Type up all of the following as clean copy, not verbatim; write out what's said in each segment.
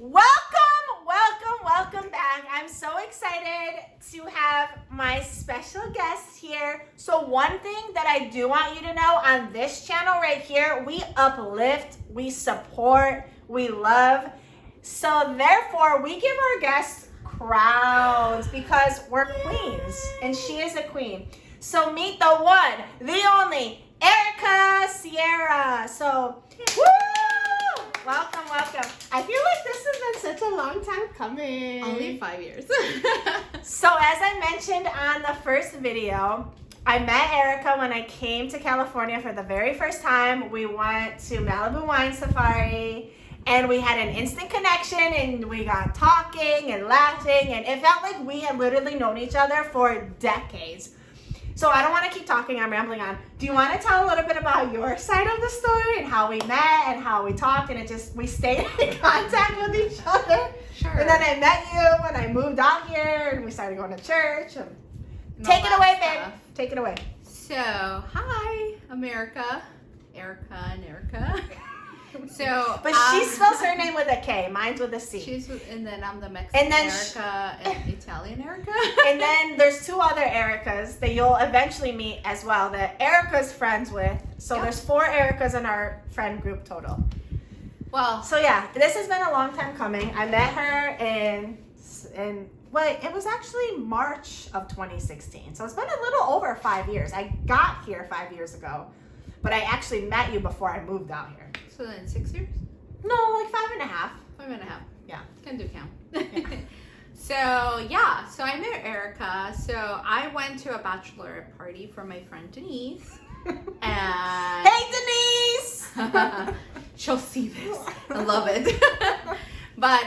Welcome back. I'm so excited to have my special guest here. So one thing that I do want you to know on this channel right here, we uplift, we support, we love. So therefore, we give our guests crowns because we're queens and she is a queen. So meet the one, the only, Erika Sierra. So, woo! Welcome. I feel like this has been such a long time coming. Only 5 years. So as I mentioned on the first video, I met Erika when I came to California for the very first time. We went to Malibu Wine Safari and we had an instant connection and we got talking and laughing and it felt like we had literally known each other for decades. So I don't want to keep talking, I'm rambling on. Do you want to tell a little bit about your side of the story and how we met and how we talked and we stayed in contact with each other? Sure. And then I met you and I moved out here and we started going to church. Take it away, babe. Take it away. So, hi, I'm Erika. Erika and Erika. So, But she spells her name with a K, mine's with a C. And then I'm the Mexican And then Erika and Italian Erika. And then there's two other Erikas that you'll eventually meet as well that Erika's friends with. So Yep. there's 4 Erikas in our friend group total. Well, So yeah, this has been a long time coming. I met her it was actually March of 2016. So it's been a little over 5 years. I got here 5 years ago, but I actually met you before I moved out here. so then 6 years? No, like 5.5. 5.5. Yeah. Can do count. So I met Erika. So I went to a bachelorette party for my friend Denise. And Hey, Denise! she'll see this. I love it. But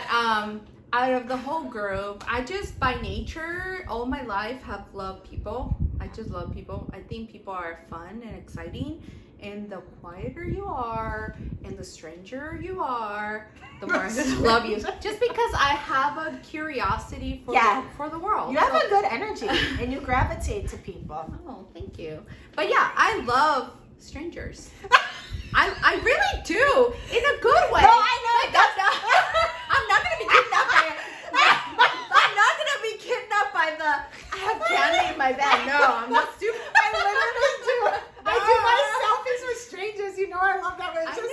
out of the whole group, I just by nature all my life have loved people. I just love people. I think people are fun and exciting. And the quieter you are and the stranger you are, the more I'm gonna love you. Just because I have a curiosity for the world. You have a good energy and you gravitate to people. Oh, thank you. But yeah, I love strangers. I really do, in a good way. No, I know. Like, I'm not gonna be kidnapped by it. I'm not gonna be kidnapped by I have candy in my bag. No, I'm not stupid. I literally do. I do my selfies with strangers. You know I love that. It was just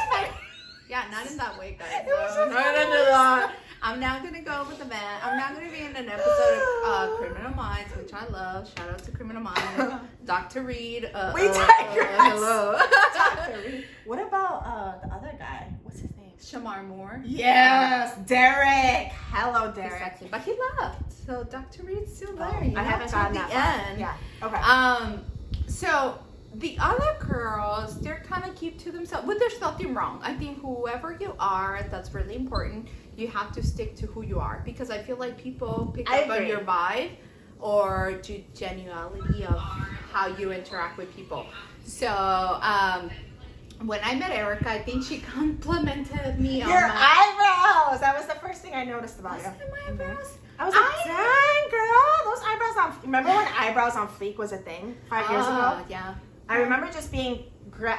funny. Yeah, not in that way, guys. It was just No, funny. I'm not gonna go with the man. I'm not gonna be in an episode of Criminal Minds, which I love. Shout out to Criminal Minds. Dr. Reed. We digress. Hello. Dr. Reed. What about the other guy? What's his name? Shamar Moore. Yes, Derek. Hello, Derek. Exactly. But he left. So Dr. Reed's still there. I haven't gotten till that the far. end. Yeah. Okay. So the other girls, they're kind of keep to themselves. But there's nothing wrong. I think whoever you are, that's really important. You have to stick to who you are because I feel like people pick up on your vibe or the genuality of how you interact with people. So when I met Erika, I think she complimented me on Your my eyebrows. That was the first thing I noticed about you. Was it my eyebrows? I was like, dang, girl, those eyebrows on. Remember when eyebrows on fleek was a thing 5 years ago? Yeah. I remember just being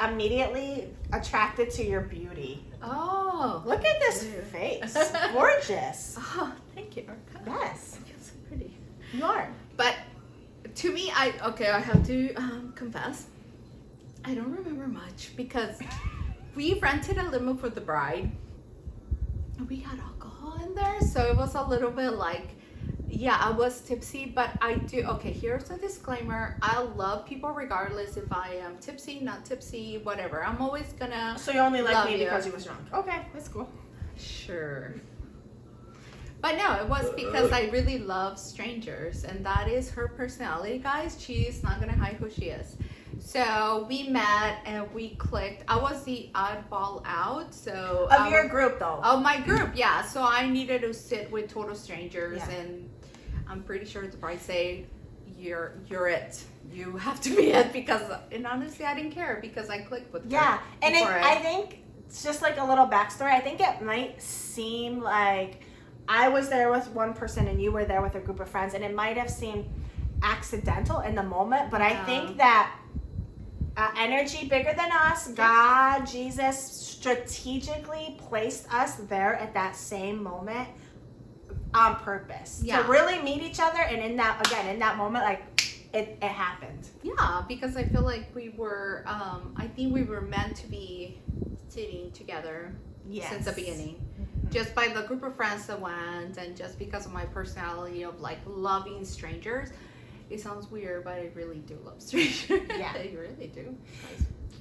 immediately attracted to your beauty. Oh. Look at this face. Gorgeous. Oh, thank you, Erika. Yes. I feel so pretty. You are. But to me, I have to confess, I don't remember much because we rented a limo for the bride. We had alcohol in there, so it was a little bit like, yeah, I was tipsy, but I do. Okay, here's a disclaimer. I love people regardless if I am tipsy, not tipsy, whatever. I'm always gonna. So you only like love me you. because you was drunk. Okay, that's cool. Sure. But no, it was because I really love strangers, and that is her personality, guys. She's not gonna hide who she is. So we met and we clicked. I was the oddball out, so Of your group, though. of my group, yeah. So I needed to sit with total strangers, Yeah. and I'm pretty sure the bride say, "You're it. You have to be it." Because, and honestly, I didn't care because I clicked with her. Yeah, and before I think it's just like a little backstory. I think it might seem like I was there with one person and you were there with a group of friends, and it might have seemed accidental in the moment, but I think that energy bigger than us. God, Jesus strategically placed us there at that same moment on purpose to really meet each other. And in that moment, like it happened. Yeah, because I feel like we were, I think we were meant to be sitting together since the beginning. Just by the group of friends that went, and just because of my personality of like loving strangers. It sounds weird, but I really do love strangers. Yeah, I really do.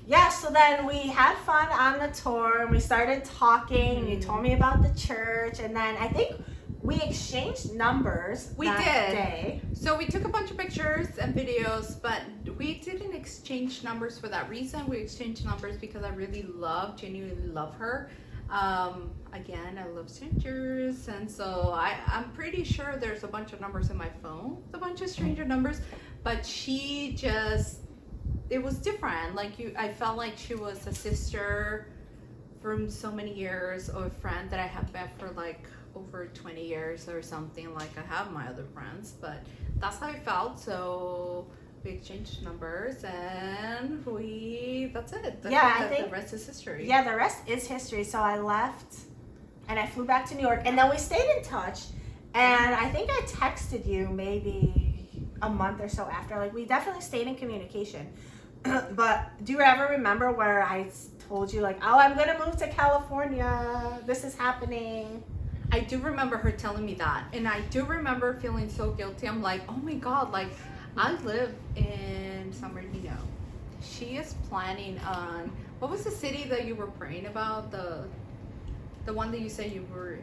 Yeah, so then we had fun on the tour, and we started talking, and you told me about the church, and then I think we exchanged numbers that day. So we took a bunch of pictures and videos, but we didn't exchange numbers for that reason. We exchanged numbers because I really genuinely love her. Again, I love strangers, and so I'm pretty sure there's a bunch of numbers in my phone, a bunch of stranger numbers, but she just, it was different. Like I felt like she was a sister from so many years, or a friend that I have met for like over 20 years or something. Like I have my other friends, but that's how I felt. So we exchanged numbers, and that's it. I think the rest is history. Yeah, the rest is history. So I left, and I flew back to New York, and then we stayed in touch. And I think I texted you maybe a month or so after. Like we definitely stayed in communication. But do you ever remember where I told you like, oh, I'm gonna move to California, this is happening? I do remember her telling me that, and I do remember feeling so guilty. I'm like, oh my god, like I live in San Bernardino. She is planning on, what was the city that you were praying about? The one that you said you were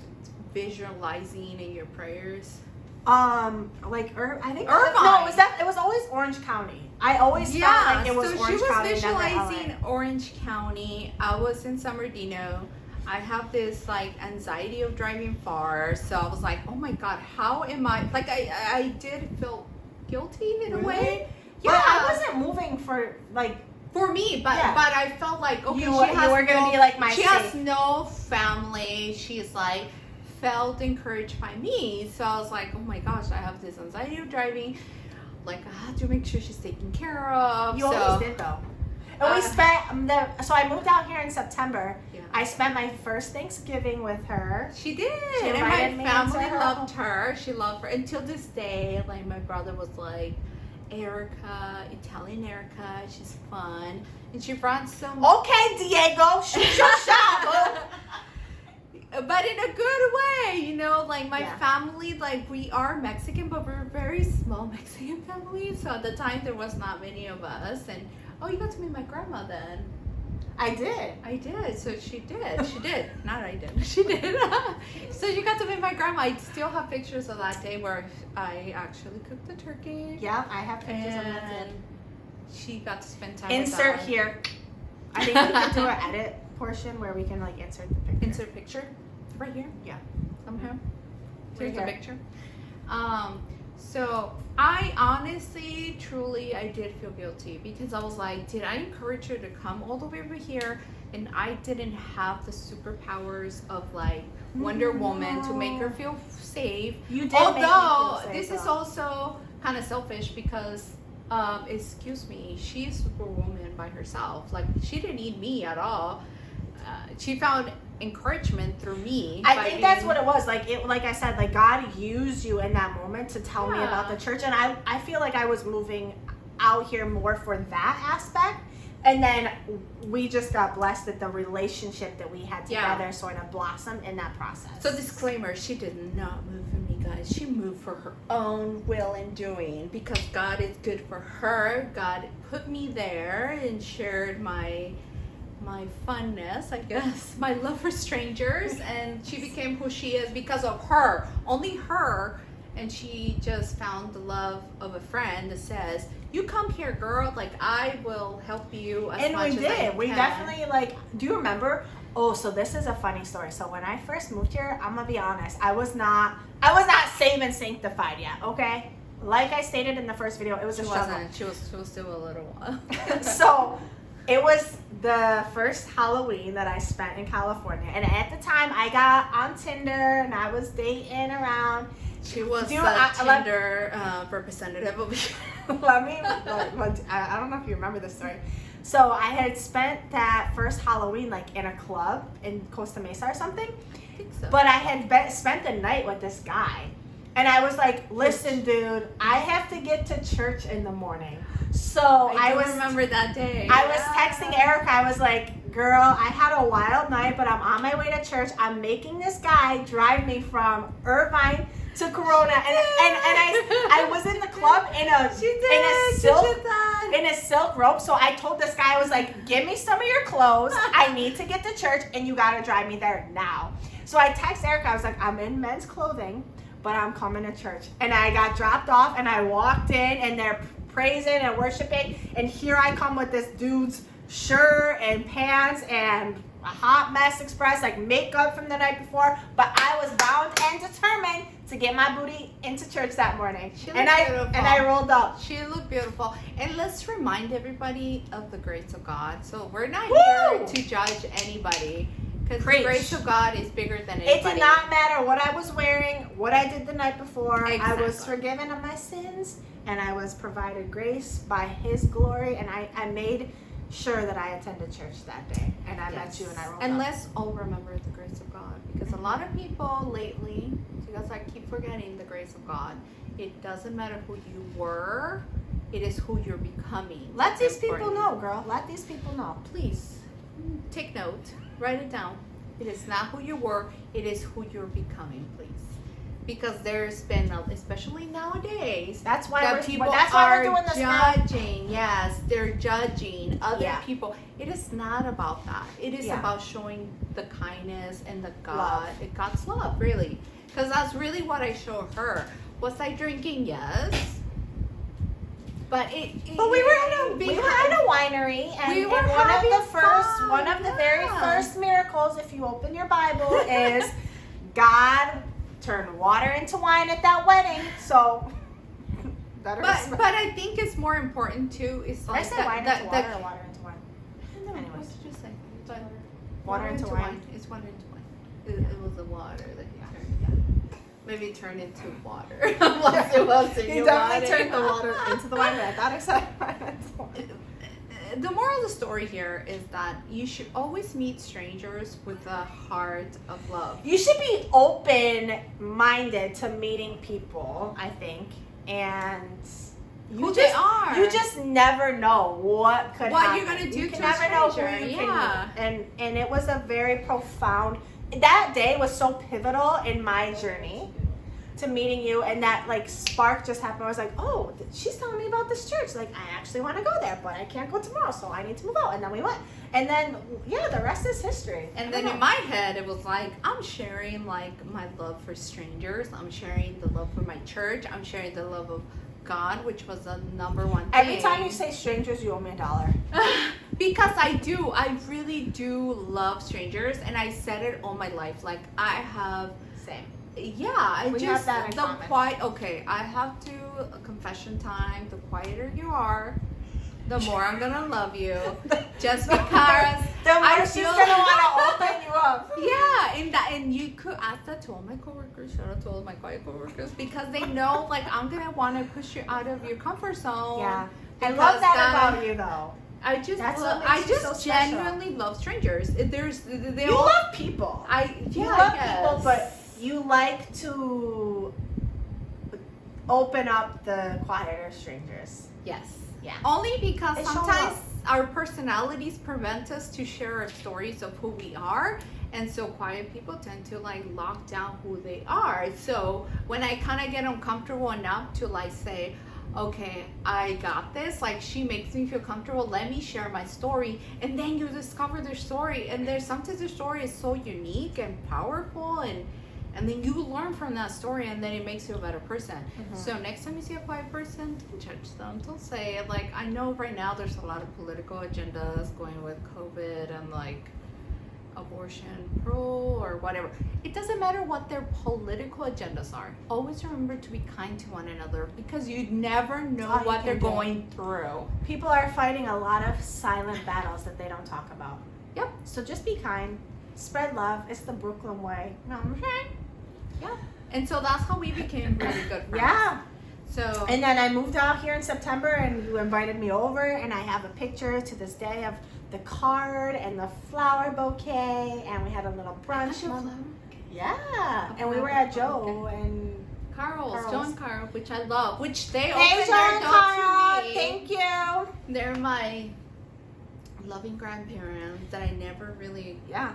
visualizing in your prayers? I think Irvine. No, it was always Orange County. I always felt like it was Orange County. So she was visualizing Orange County. I was in San Bernardino. I have this like anxiety of driving far, so I was like, oh my god, how am I, like I did feel guilty in a way. Yeah, but I wasn't moving for me, but I felt like, okay, you were gonna be like my she safe. has no family. She's like felt encouraged by me, so I was like, oh my gosh, I have this anxiety of driving. Like I have to make sure she's taken care of. You always did though. And we spent so I moved out here in September. Yeah. I spent my first Thanksgiving with her. She did. And my family loved her. She loved her. Until this day, like my brother was like, Erika, Italian Erika, she's fun. And she brought some... Okay, Diego, shoot your shot. But in a good way, you know, like my family, like we are Mexican, but we're a very small Mexican family. So at the time, there was not many of us. And you got to meet my grandma then. I did. So she did. She did. Not I did. She did. So you got to meet my grandma. I still have pictures of that day where I actually cooked the turkey. Yeah, I have pictures of that. And she got to spend time insert with here. I think we can do an edit portion where we can like insert the picture. Insert picture? Right here? Yeah. Somehow. Here's the picture. So I honestly, truly, I did feel guilty because I was like, did I encourage her to come all the way over here? And I didn't have the superpowers of like Wonder Woman to make her feel safe. You did. Although this is also kind of selfish because, excuse me, she's Superwoman by herself. Like she didn't need me at all. She found encouragement through me. I think that's what it was. Like I said, like God used you in that moment to tell me about the church, and I feel like I was moving out here more for that aspect. And then we just got blessed that the relationship that we had together sort of blossomed in that process. So disclaimer, she did not move for me, guys. She moved for her own will and doing because God is good for her. God put me there and shared my funness, I guess, my love for strangers, and she became who she is because of her, only her. And she just found the love of a friend that says, you come here, girl, like I will help you as much as I can. And we did. We definitely, like, do you remember? Oh, so this is a funny story. So when I first moved here, I'm gonna be honest, I was not saved and sanctified yet, okay? Like I stated in the first video, it was a struggle. She was still a little while. So it was the first Halloween that I spent in California. And at the time, I got on Tinder and I was dating around. She was the Tinder representative of I don't know if you remember this story. So I had spent that first Halloween like in a club in Costa Mesa or something. I think so. But I had spent the night with this guy. And I was like, listen, dude, I have to get to church in the morning. So I was remember that day. I was texting Erika. I was like, girl, I had a wild night, but I'm on my way to church. I'm making this guy drive me from Irvine to Corona. And I was in the club in a silk robe. So I told this guy, I was like, give me some of your clothes. I need to get to church and you got to drive me there now. So I text Erika. I was like, I'm in men's clothing, but I'm coming to church. And I got dropped off and I walked in and they're praising and worshiping. And here I come with this dude's shirt and pants and a hot mess express, like makeup from the night before. But I was bound and determined to get my booty into church that morning. And I rolled up. She looked beautiful. And let's remind everybody of the grace of God. So we're not Woo! here to judge anybody. Because the grace of God is bigger than anybody. It did not matter what I was wearing, what I did the night before. Exactly. I was forgiven of my sins, and I was provided grace by His glory, and I made sure that I attended church that day. And I met you, and I rolled And up. let's all remember the grace of God. Because a lot of people lately, because I keep forgetting the grace of God, it doesn't matter who you were, it is who you're becoming. Let That's these people important. know, girl. Let these people know. Please, take note. Write it down. It is not who you were, it is who you're becoming, please. Because there's been, especially nowadays, That's why that we're people we're doing this now. judging. Yes, they're judging other Yeah. people. It is not about that. It is Yeah. about showing the kindness and the Love. God's love, really. Because that's really what I show her. Was I drinking? Yes. But But we were at a winery, and, We were and one of having the first, fun, one of the very yeah. first miracles, if you open your Bible, is God turned water into wine at that wedding. So, better But I think it's more important too. Is Did I like say wine into water or water into wine? What Anyways. did you say? But Water into wine. It's water into wine. It was the water that he turned. Yeah. Maybe it turned into water. Once it was in He your definitely water. turned the water into the wine, but I thought I said wine into wine. The moral of the story here is that you should always meet strangers with a heart of love. You should be open-minded to meeting people, I think, and Who they are. You just never know what could happen. you're gonna do You to can a never know who stranger, you yeah. can meet. And it was a very profound. That day was so pivotal in my journey to meeting you, and that like spark just happened. I was like, oh, she's telling me about this church. Like, I actually want to go there, but I can't go tomorrow, so I need to move out. And then we went, and then yeah, the rest is history. And then in my head, it was like, I'm sharing like my love for strangers. I'm sharing the love for my church. I'm sharing the love of God, which was the number one thing. Every time you say strangers, you owe me $1. Because I do. I really do love strangers. And I said it all my life. Like, I have... Same. Yeah, We have that in common. Okay, I have to... confession time. The quieter you are, the more I'm gonna love you. Just because The more I she's feel- gonna want to open you up. Yeah, and you could ask that to all my coworkers. Shout out to all my quiet coworkers, because they know like I'm gonna want to push you out of your comfort zone. Yeah, I because love that about you, though. I just That's love, what makes I you just so special. genuinely love strangers. They You all, love people. You love people, but you like to open up the quieter strangers. yes, Yeah. only because It shows sometimes up. our personalities prevent us to share our stories of who we are. And so quiet people tend to like lock down who they are. So when I kind of get uncomfortable enough to like say, okay, I got this, like she makes me feel comfortable, let me share my story. And then you discover their story, and there's sometimes their story is so unique and powerful, and then you learn from that story, and then it makes you a better person. So next time you see a quiet person, don't judge them, don't say it. Like, I know right now there's a lot of political agendas going with COVID and like abortion pro or whatever. It doesn't matter what their political agendas are. Always remember to be kind to one another, because you never know all you what can they're do. going through. People are fighting a lot of silent battles that they don't talk about. Yep. So just be kind. Spread love. It's the Brooklyn way. You know what I'm saying? Yeah. And so that's how we became really good friends. Yeah. So And then I moved out here in September, and you invited me over, and I have a picture to this day of the card and the flower bouquet, and we had a little brunch. Yeah, and we were at Joe and Carl's, Joe and Carl, which I love, which they hey, opened Joe their and door Carl, to me. thank you. They're my loving grandparents that I never really, Yeah,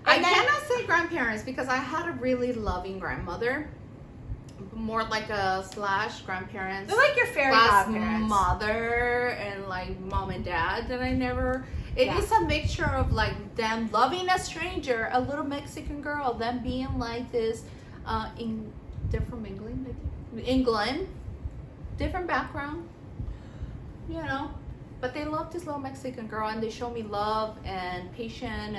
I And then- cannot say grandparents because I had a really loving grandmother, more like a slash grandparents. they're like your fairy Plus godparents. mother and like mom and dad that I never. It Yeah. is a mixture of like them loving a stranger, a little Mexican girl, them being like this. They're from England, I think. England, different background, you know, but they love this little Mexican girl, and they show me love and patience,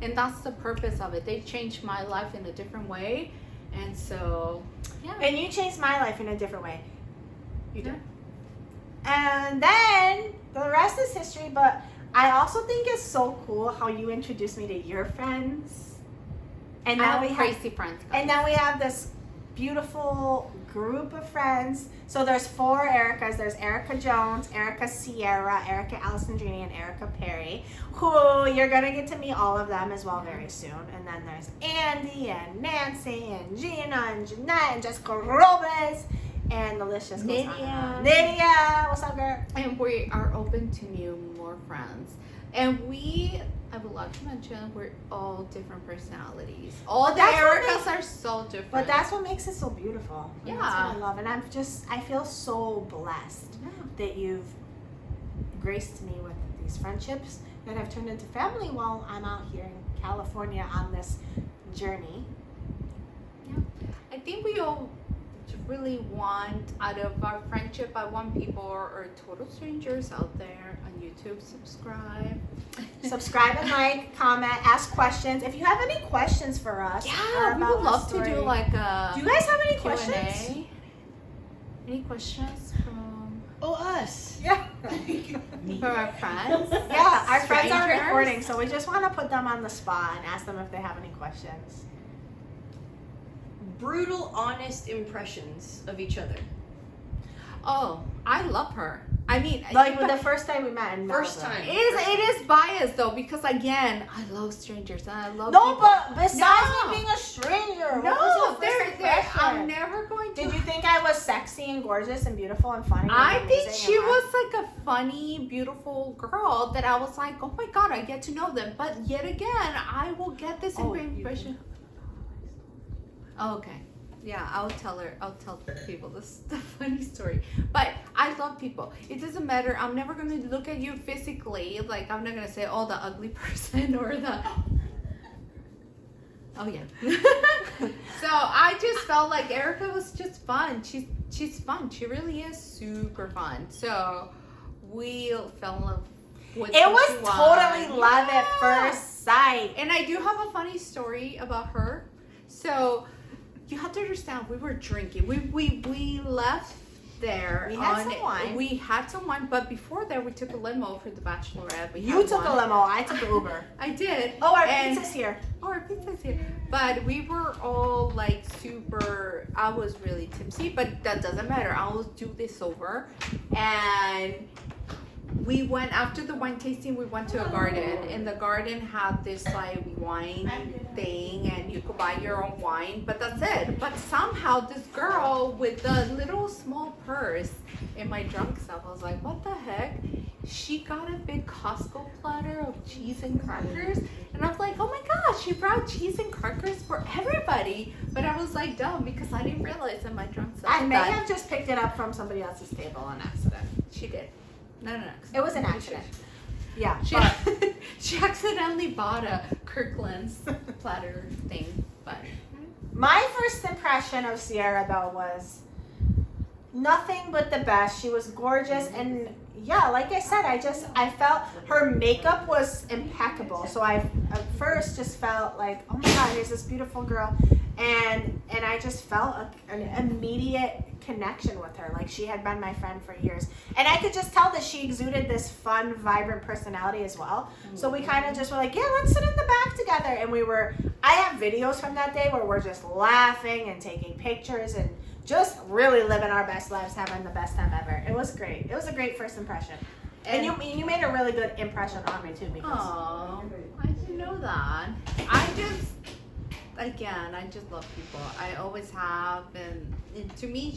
and that's the purpose of it. They changed my life in a different way, and so yeah. And you changed my life in a different way. You Yeah. did. And then the rest is history, but I also think it's so cool how you introduced me to your friends. And I now have we have crazy friends. guys. and now we have this beautiful group of friends. So there's 4 Ericas. There's Erika Jones, Erika Sierra, Erika Alessandrini, and Erika Perry, who you're going to get to meet all of them as well very soon. And then there's Andy and Nancy and Gina and Jeanette and Jessica Robles. And the list just goes on and on. Nydia, what's up, girl? And we are open to new, more friends. And I would like to mention, we're all different personalities. All the that's what Ericas are so different. But that's what makes it so beautiful. And That's Yeah. what I love. And I feel so blessed Yeah. that you've graced me with these friendships that have turned into family while I'm out here in California on this journey. I think we all really want, out of our friendship, I want people or total strangers out there on YouTube, subscribe. Subscribe and like, comment, ask questions. If you have any questions for us, or Yeah, we about would the love to story. do like a Do you guys have any Q&A. questions? Any questions from us. Yeah. our friends? Yeah, our friends are Strangers? recording, so we just want to put them on the spot and ask them if they have any questions. Brutal, honest impressions of each other. Oh, I love her. I mean, Like with the first time we met in First Malibu. time. it is biased though, because again, I love strangers and I love No, people. but besides No. me being a stranger, what was No, your first they're impression? I'm never going to. Did you think I was sexy and gorgeous and beautiful and funny? I and think amazing she and was like a funny, beautiful girl that I was like, oh my god, I get to know them. But yet again, I will get this Oh, impression. Oh, okay. Yeah, I'll tell people this the funny story. But I love people. It doesn't matter. I'm never gonna look at you physically. Like I'm not gonna say, oh, the ugly person or the. Oh yeah. So I just felt like Erika was just fun. She's fun. She really is super fun. So we fell in love with It who was she totally was. love Yeah. at first sight. And I do have a funny story about her. So you have to understand, we were drinking. We left there. We had some wine. We had some wine, but before that, we took a limo for the bachelorette. You took a limo. I took an Uber. I did. Oh, our And- pizza's here. Oh, our pizza's here. But we were all like super. I was really tipsy, but that doesn't matter. I will do this over. And we went after the wine tasting. We went to a garden, and the garden had this like wine thing, and you could buy your own wine, but that's it. But somehow this girl with the little small purse in my drunk self, I was like, what the heck? She got a big Costco platter of cheese and crackers, and I was like, oh my gosh, she brought cheese and crackers for everybody. But I was like dumb because I didn't realize in my drunk self I may that have just picked it up from somebody else's table on accident. she did. No. It was an accident. Yeah. She, but- she accidentally bought a Kirkland's platter thing, but My first impression of Sierra though was nothing but the best. She was gorgeous, and yeah, like I said, I felt her makeup was impeccable. So I at first just felt like, oh my god, here's this beautiful girl, and I just felt an immediate connection with her. Like she had been my friend for years, and I could just tell that she exuded this fun, vibrant personality as well. So we kind of just were like, yeah, let's sit in the back together, and I have videos from that day where we're just laughing and taking pictures and just really living our best lives, having the best time ever. It was great. It was a great first impression. And you made a really good impression on me too. Because oh, I didn't know that. I just love people. I always have, and to me,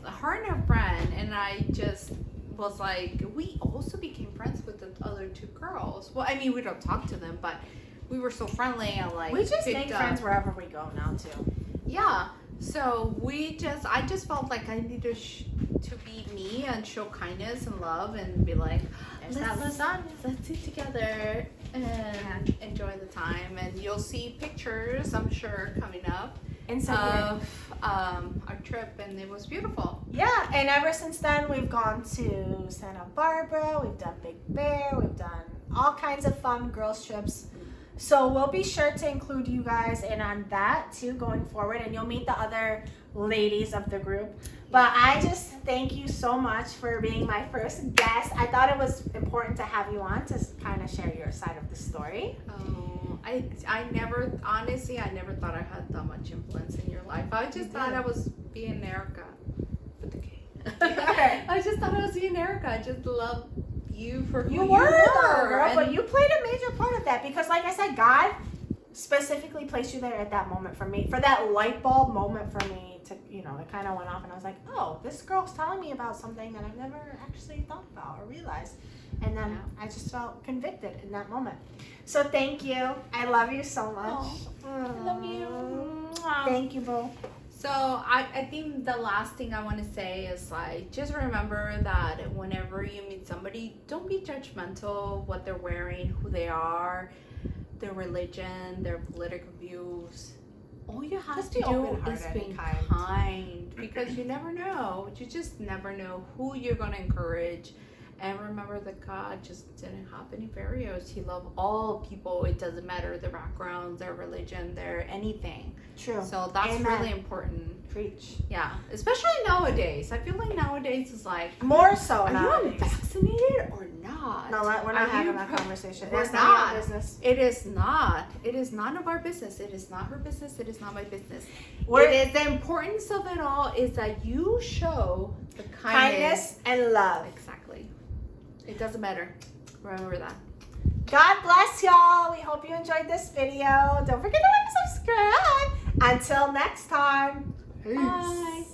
her and her friend, and I just was like, we also became friends with the other two girls. Well, I mean, we don't talk to them, but we were so friendly and like we just make friends wherever we go now too. Yeah. So I just felt like I needed to be me and show kindness and love and be like, let's eat together and enjoy the time. And you'll see pictures, I'm sure, coming up of our trip, and it was beautiful. Yeah, and ever since then we've gone to Santa Barbara, we've done Big Bear, we've done all kinds of fun girls trips. So we'll be sure to include you guys in on that too going forward, and you'll meet the other ladies of the group. But I just thank you so much for being my first guest. I thought it was important to have you on to kind of share your side of the story. Oh, I never thought I had that much influence in your life. I just thought I was being Erika. With the K. I just thought I was being Erika. I just love you for who you were, girl, but you played a major part of that because, like I said, God specifically placed you there at that moment for me, for that light bulb moment for me to, it kind of went off, and I was like, oh, this girl's telling me about something that I've never actually thought about or realized, and then I just felt convicted in that moment. So thank you. I love you so much. I love you. Thank you, boo. So I think the last thing I want to say is like, just remember that whenever you meet somebody, don't be judgmental what they're wearing, who they are, their religion, their political views. All you have to do is be kind, because you never know. You just never know who you're going to encourage. And remember that God just didn't have any barriers. He loved all people. It doesn't matter their backgrounds, their religion, their anything. True. So that's really important. Preach. Yeah. Especially nowadays. I feel like nowadays is like, more so are nowadays. you vaccinated or not? No, we're not having that conversation. We're That's not. not our business. It is not. It is none of our business. It is not her business. It is not my business. The importance of it all is that you show the kindness and love. Exactly. It doesn't matter. Remember that. God bless y'all. We hope you enjoyed this video. Don't forget to like and subscribe. Until next time. Peace. Bye.